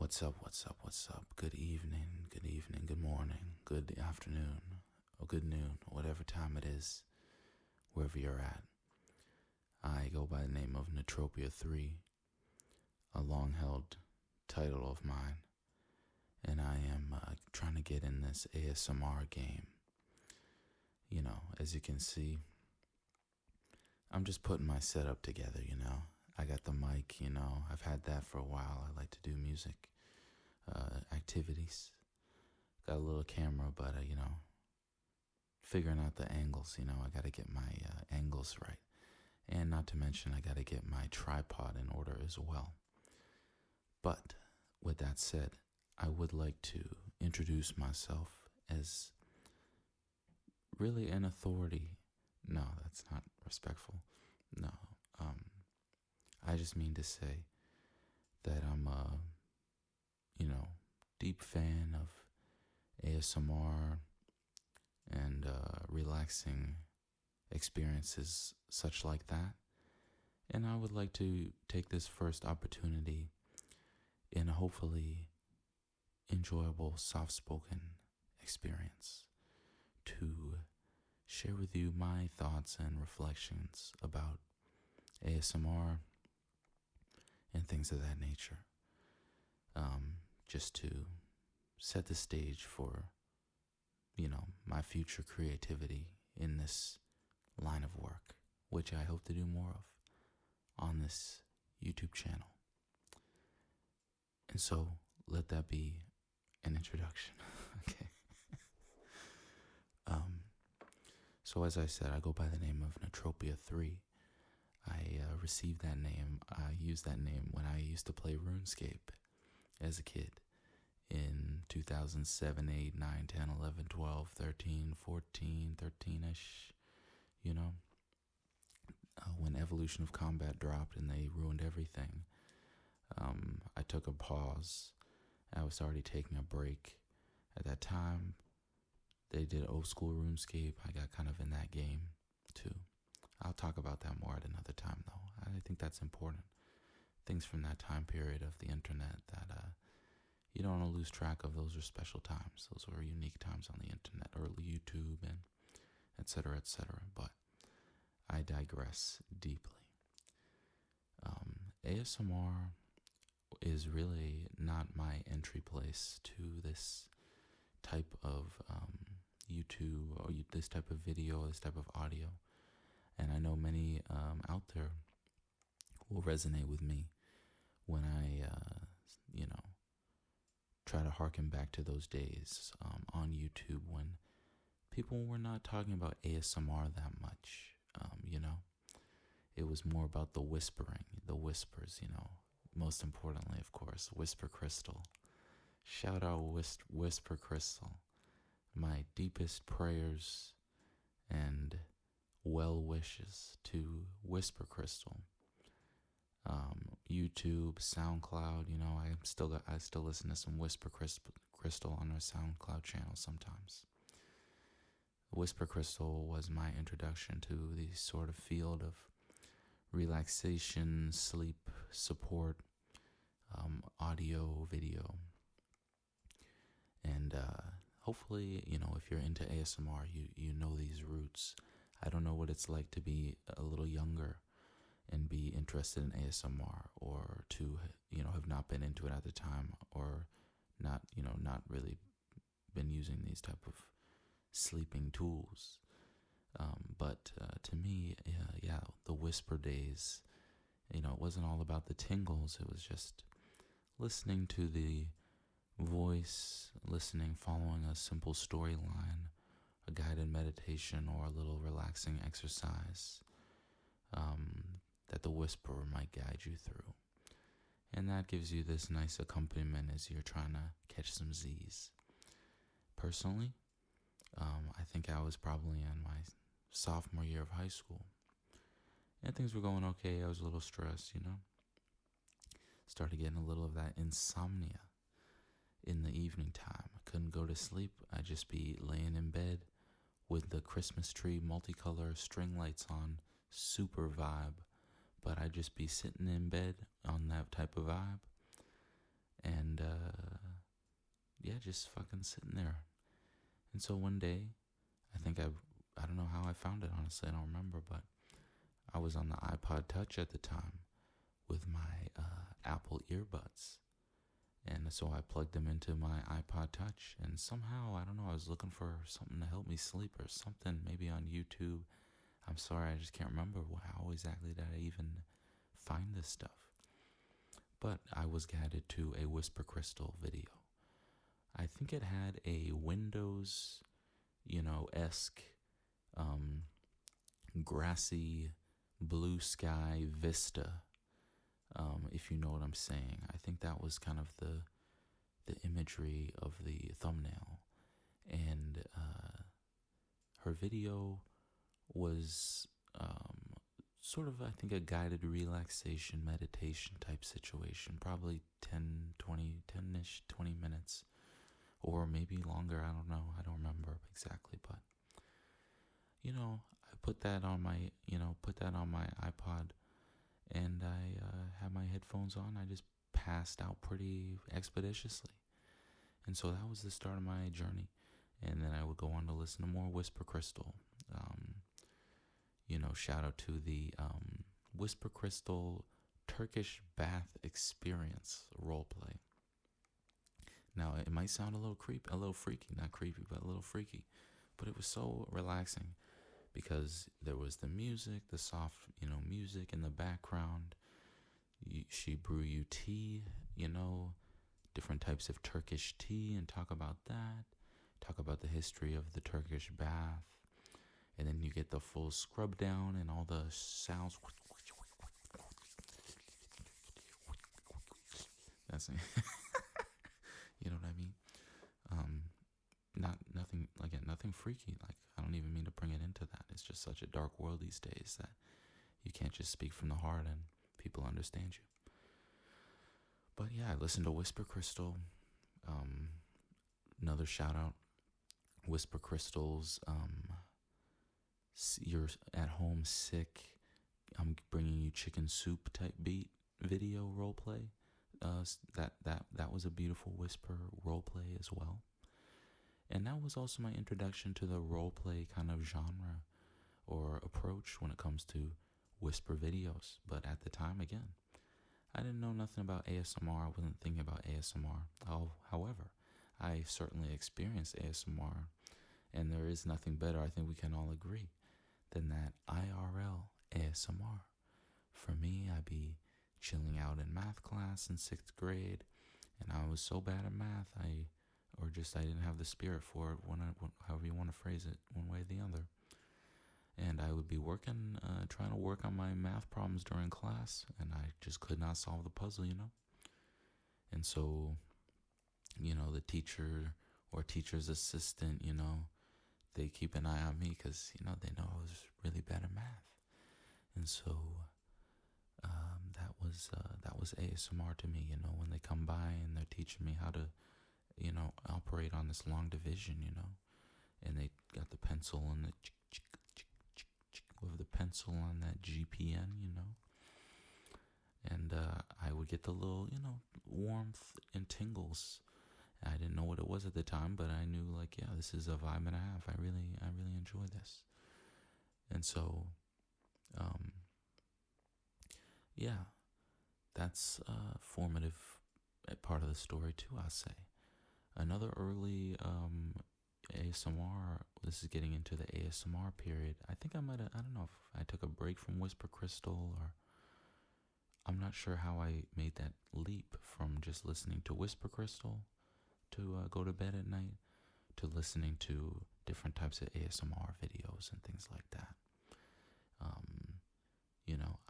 What's up? What's up? What's up? Good evening, good morning, good afternoon, or good noon, whatever time it is, wherever you're at. I go by the name of Natropia 3, a long held title of mine, and I am trying to get in this ASMR game. You know, as you can see, I'm just putting my setup together, I got the mic, I've had that for a while. I like to do music activities. Got a little camera, but, figuring out the angles, I got to get my angles right. And not to mention, I got to get my tripod in order as well. But with that said, I would like to introduce myself as really an authority. No, that's not respectful. No. I just mean to say that I'm a, deep fan of ASMR and relaxing experiences such like that. And I would like to take this first opportunity in a hopefully enjoyable, soft-spoken experience to share with you my thoughts and reflections about ASMR and things of that nature. Just to set the stage for, my future creativity in this line of work, which I hope to do more of on this YouTube channel. And so let that be an introduction. Okay. So as I said, I go by the name of Natropia 3. I received that name. I used that name when I used to play RuneScape as a kid in 2007, 8, 9, 10, 11, 12, 13, 14, 13-ish, when Evolution of Combat dropped and they ruined everything. I took a pause. I was already taking a break. At that time, they did old school RuneScape. I got kind of in that game too. I'll talk about that more at another time, though. I think that's important. Things from that time period of the internet that you don't want to lose track of. Those are special times. Those were unique times on the internet, early YouTube, and et cetera, et cetera. But I digress deeply. ASMR is really not my entry place to this type of YouTube or this type of video, this type of audio. And I know many out there will resonate with me when I, try to harken back to those days on YouTube when people were not talking about ASMR that much, It was more about the whispering, the whispers, Most importantly, of course, Whisper Crystal. Shout out Whisper Crystal. My deepest prayers and well wishes to Whisper Crystal. YouTube, SoundCloud, I still listen to some Whisper Crystal on our SoundCloud channel sometimes. Whisper Crystal was my introduction to the sort of field of relaxation, sleep support, audio, video. And hopefully, if you're into ASMR, you know these roots. I don't know what it's like to be a little younger and be interested in ASMR, or to, have not been into it at the time, or not really been using these type of sleeping tools. But to me, the whisper days, it wasn't all about the tingles. It was just listening to the voice, following a simple storyline, a guided meditation, or a little relaxing exercise that the whisperer might guide you through. And that gives you this nice accompaniment as you're trying to catch some Z's. Personally, I think I was probably in my sophomore year of high school. And things were going okay. I was a little stressed, Started getting a little of that insomnia in the evening time. I couldn't go to sleep. I'd just be laying in bed with the Christmas tree multicolor string lights on, super vibe. But I'd just be sitting in bed on that type of vibe and And yeah, just fucking sitting there. And so one day, I don't know how I found it, honestly, I don't remember, but I was on the iPod Touch at the time with my Apple earbuds. And so I plugged them into my iPod Touch, and somehow, I don't know, I was looking for something to help me sleep or something, maybe on YouTube. I'm sorry, I just can't remember how exactly did I even find this stuff. But I was guided to a Whisper Crystal video. I think it had a Windows, esque, grassy, blue sky vista, if you know what I'm saying. I think that was kind of the imagery of the thumbnail. And her video was sort of, I think, a guided relaxation meditation type situation, probably 10-ish, 20 minutes, or maybe longer, I don't know, I don't remember exactly, but, I put that on my iPod, and I had my headphones on. I just passed out pretty expeditiously, and so that was the start of my journey, and then I would go on to listen to more Whisper Crystal. Shout out to the Whisper Crystal Turkish Bath Experience roleplay. Now, it might sound a little freaky, not creepy, but a little freaky, but it was so relaxing because there was the music, the soft, music in the background. She brew you tea, different types of Turkish tea, and talk about that. Talk about the history of the Turkish bath. And then you get the full scrub down and all the sounds. That's it. You know what I mean? Nothing freaky. Like, I don't even mean to bring it into that. It's just such a dark world these days that you can't just speak from the heart and people understand you. But yeah, I listened to Whisper Crystal. Another shout out, Whisper Crystal's you're at home sick, I'm bringing you chicken soup type beat video role play. That was a beautiful Whisper role play as well. And that was also my introduction to the role play kind of genre or approach when it comes to Whisper videos. But at the time, again, I didn't know nothing about ASMR. I wasn't thinking about ASMR. However, I certainly experienced ASMR, and there is nothing better, I think we can all agree, than that IRL ASMR. For me, I'd be chilling out in math class in 6th grade, and I was so bad at math, I didn't have the spirit for it, however you want to phrase it, one way or the other. And I would be trying to work on my math problems during class, and I just could not solve the puzzle, And so, the teacher or teacher's assistant, they keep an eye on me because, they know I was really bad at math. And so that was ASMR to me, when they come by and they're teaching me how to, operate on this long division, and they got the pencil and with the pencil on that GPN, and I would get the little, warmth and tingles. I didn't know what it was at the time, but I knew, like, yeah, this is a vibe and a half. I really enjoy this. And so, yeah, that's a formative part of the story too, I'll say. Another early ASMR, this is getting into the ASMR period. I think I don't know if I took a break from Whisper Crystal, or I'm not sure how I made that leap from just listening to Whisper Crystal to go to bed at night to listening to different types of ASMR videos and things like that.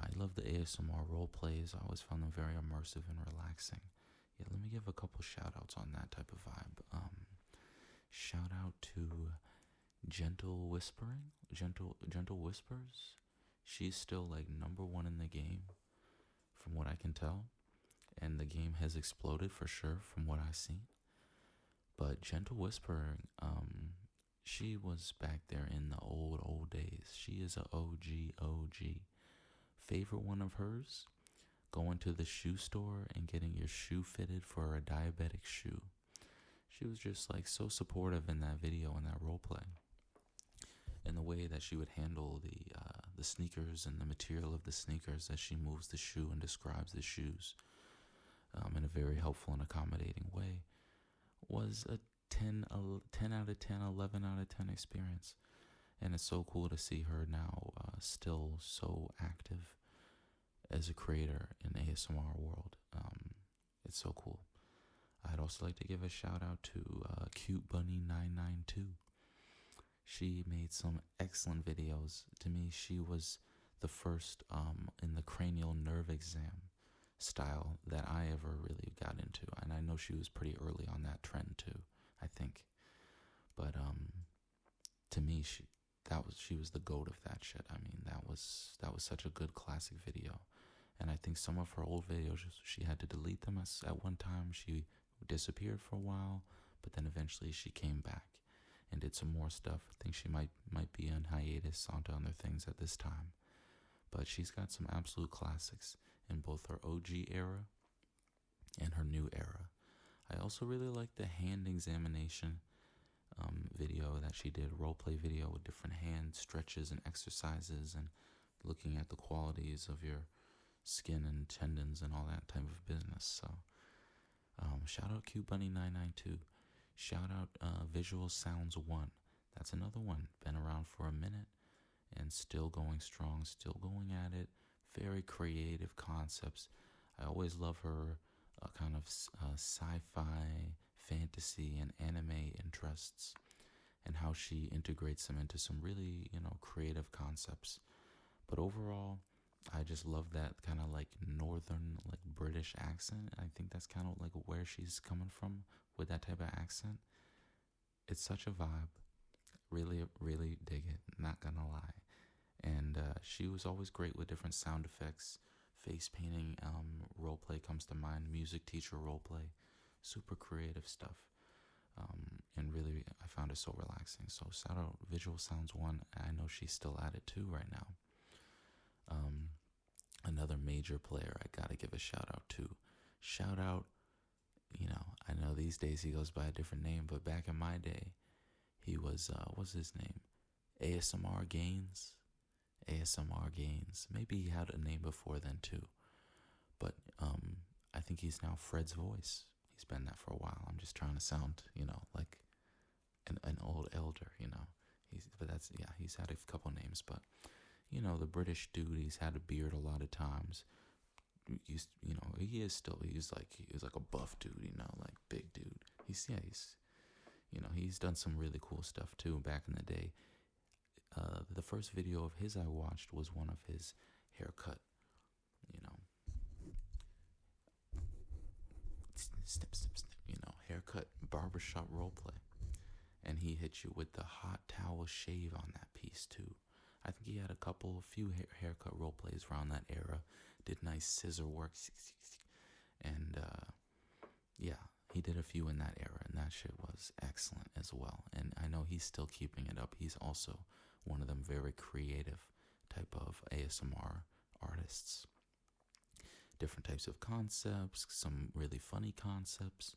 I love the ASMR role plays. I always found them very immersive and relaxing. Yeah, let me give a couple shout outs on that type of vibe. Shout out to Gentle Whispering, Gentle Whispers. She's still like number one in the game from what I can tell. And the game has exploded for sure from what I've seen. But Gentle Whispering, she was back there in the old days. She is a OG. Favorite one of hers, going to the shoe store and getting your shoe fitted for a diabetic shoe. She was just like so supportive in that video and that role play, and the way that she would handle the sneakers and the material of the sneakers as she moves the shoe and describes the shoes in a very helpful and accommodating way was a 10 out of 10, 11 out of 10 experience. And it's so cool to see her now still so active as a creator in the ASMR world. It's so cool. I'd also like to give a shout out to Cute Bunny 992. She made some excellent videos. To me, she was the first in the cranial nerve exam style that I ever really got into, and I know she was pretty early on that trend too, I think. But to me, she was the goat of that shit. I mean, that was such a good classic video. And I think some of her old videos, she had to delete them at one time. She disappeared for a while, but then eventually she came back and did some more stuff. I think she might be on hiatus onto other things at this time. But she's got some absolute classics in both her OG era and her new era. I also really like the hand examination video that she did, roleplay video with different hand stretches and exercises and looking at the qualities of your skin and tendons and all that type of business. So shout out Cute Bunny 992. Shout out Visual Sounds 1. That's another one. Been around for a minute and still going strong, still going at it. Very creative concepts. I always love her kind of sci-fi, fantasy, and anime interests, and how she integrates them into some really, creative concepts. But overall, I just love that kind of like northern, like British accent. I think that's kind of like where she's coming from with that type of accent. It's such a vibe. Really, really dig it. Not gonna lie. And she was always great with different sound effects. Face painting roleplay comes to mind. Music teacher roleplay. Super creative stuff. And really, I found it so relaxing. So shout out Visual Sounds 1. I know she's still at it too right now. Another major player I gotta give a shout out to. Shout out, I know these days he goes by a different name, but back in my day, he was, what's his name? ASMR Gains? ASMR Gains. Maybe he had a name before then too. But I think he's now Fred's Voice. He's been that for a while. I'm just trying to sound, like an old elder, he's had a couple names, but the British dude, he's had a beard a lot of times. He was like a buff dude, like big dude. He's done some really cool stuff too back in the day. The first video of his I watched was one of his haircut, snip, snip, snip, haircut barbershop roleplay. And he hit you with the hot towel shave on that piece too. I think he had a few haircut role plays around that era. Did nice scissor work. And he did a few in that era, and that shit was excellent as well. And I know he's still keeping it up. He's also one of them very creative type of ASMR artists. Different types of concepts, some really funny concepts.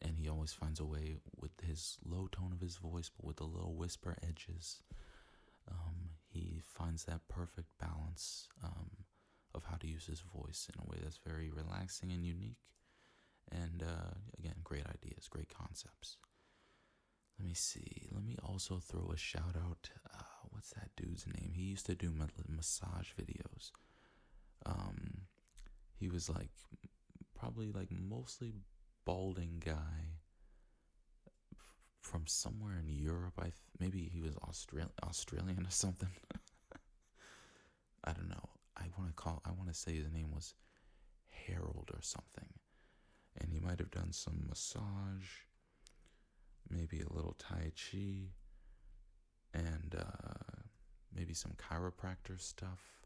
And he always finds a way with his low tone of his voice, but with the little whisper edges. He finds that perfect balance of how to use his voice in a way that's very relaxing and unique. And again, great ideas, great concepts. Let me see. Let me also throw a shout out. What's that dude's name? He used to do massage videos. He was like probably like mostly balding guy from somewhere in Europe. Maybe he was Australian or something. I don't know. I want to say his name was Harold or something. And he might have done some massage, maybe a little Tai Chi, and maybe some chiropractor stuff.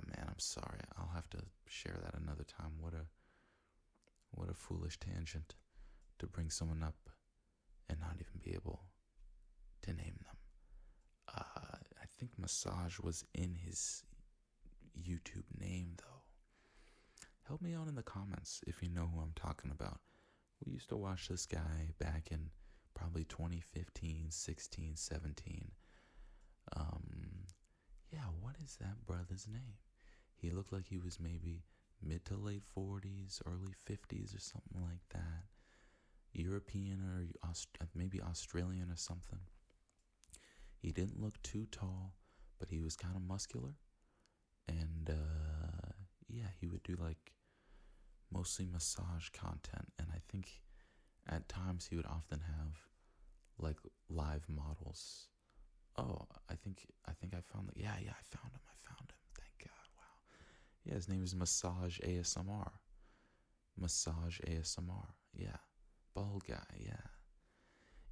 Man, I'm sorry. I'll have to share that another time. What a foolish tangent to bring someone up and not even be able to name them. I think massage was in his YouTube name though. Help me out in the comments if you know who I'm talking about. We used to watch this guy back in probably 2015, 16, 17. Yeah, what is that brother's name? He looked like he was maybe mid to late 40s, early 50s or something like that. European or maybe Australian or something. He didn't look too tall, but he was kind of muscular. And yeah, he would do like mostly massage content. And I think at times he would often have like live models. Oh, I think I found it. Yeah, I found him. Thank God. Wow. Yeah, his name is Massage ASMR. Massage ASMR. Yeah. Bald guy. Yeah.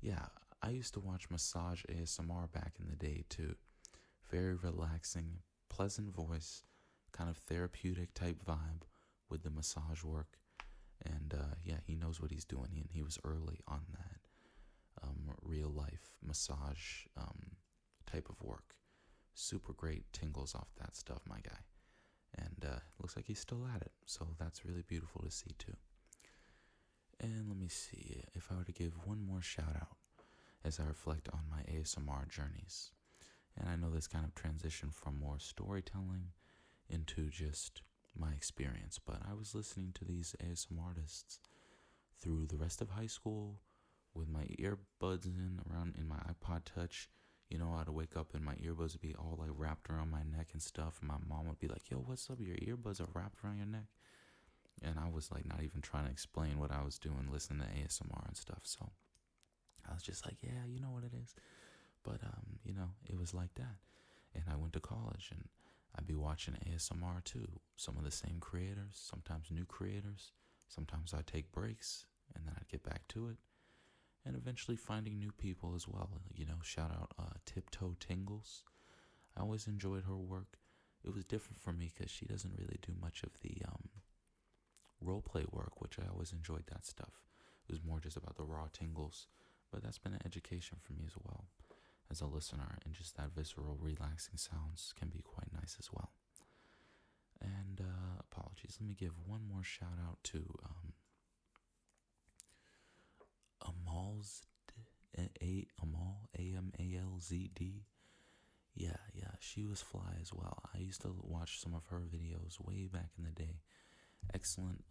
Yeah, I used to watch Massage ASMR back in the day too. Very relaxing, pleasant voice, kind of therapeutic type vibe with the massage work. And yeah, he knows what he's doing. And he was early on that real life massage type of work. Super great tingles off that stuff, my guy. And looks like he's still at it. So that's really beautiful to see too. And let me see if I were to give one more shout out as I reflect on my ASMR journeys. And I know this kind of transition from more storytelling into just my experience, but I was listening to these ASMR artists through the rest of high school with my earbuds in my iPod Touch. You know, I'd wake up and my earbuds would be all like wrapped around my neck and stuff. And my mom would be like, "Yo, what's up? Your earbuds are wrapped around your neck." And I was like not even trying to explain what I was doing, listening to ASMR and stuff. So I was just like, yeah, you know what it is. But, you know, it was like that. And I went to college and I'd be watching ASMR too. Some of the same creators, sometimes new creators. Sometimes I'd take breaks and then I'd get back to it. And eventually finding new people as well. You know, shout out Tiptoe Tingles. I always enjoyed her work. It was different for me because she doesn't really do much of the role play work, which I always enjoyed that stuff. It was more just about the raw tingles. But that's been an education for me as well as a listener, and just that visceral, relaxing sounds can be quite nice as well. And apologies, let me give one more shout out to Amalzd, Amal, Amalzd. Yeah, she was fly as well. I used to watch some of her videos way back in the day. Excellent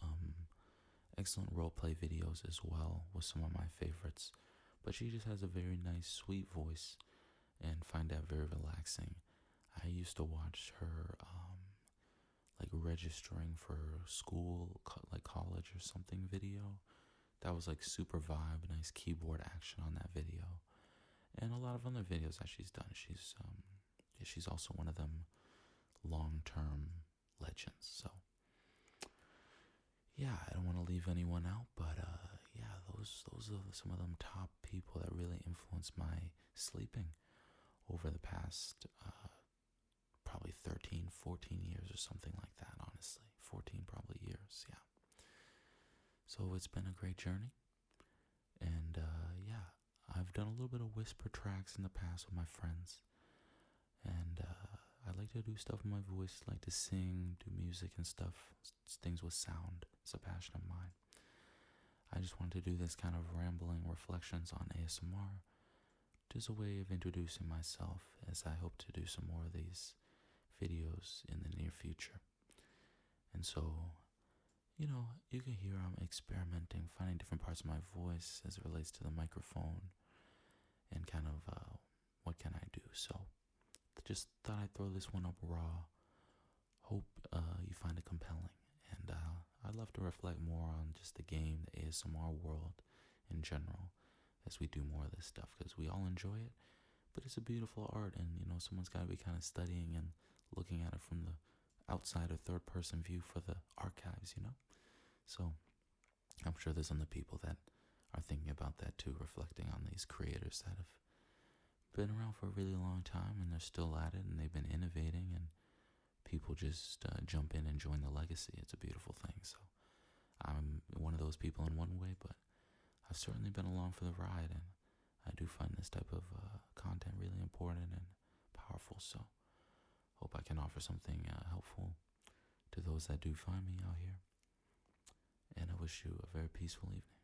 roleplay videos as well was some of my favorites. But she just has a very nice, sweet voice, and find that very relaxing. I used to watch her like registering for school, like college or something video. That was like super vibe, nice keyboard action on that video, and a lot of other videos that she's done. She's also one of them long-term legends. So yeah, I don't want to leave anyone out, but yeah, those are some of them top people that really influenced my sleeping over the past probably 13, 14 years or something like that, honestly. 14 probably years, yeah. So it's been a great journey. And yeah, I've done a little bit of whisper tracks in the past with my friends. And I like to do stuff with my voice, like to sing, do music and stuff, things with sound. It's a passion of mine. I just wanted to do this kind of rambling reflections on ASMR. Just a way of introducing myself, as I hope to do some more of these videos in the near future. And so, you know, you can hear I'm experimenting, finding different parts of my voice as it relates to the microphone, and kind of what can I do. So just thought I'd throw this one up raw. Hope you find it compelling. And I'd love to reflect more on just the game, the ASMR world in general, as we do more of this stuff, because we all enjoy it. But it's a beautiful art, and you know, someone's got to be kind of studying and looking at it from the outside or third person view for the archives, you know. So I'm sure there's other people that are thinking about that too, reflecting on these creators that have been around for a really long time and they're still at it, and they've been innovating, and people just jump in and join the legacy. It's a beautiful thing. So I'm one of those people in one way, but I've certainly been along for the ride, and I do find this type of content really important and powerful. So Hope I can offer something helpful to those that do find me out here. And I wish you a very peaceful evening.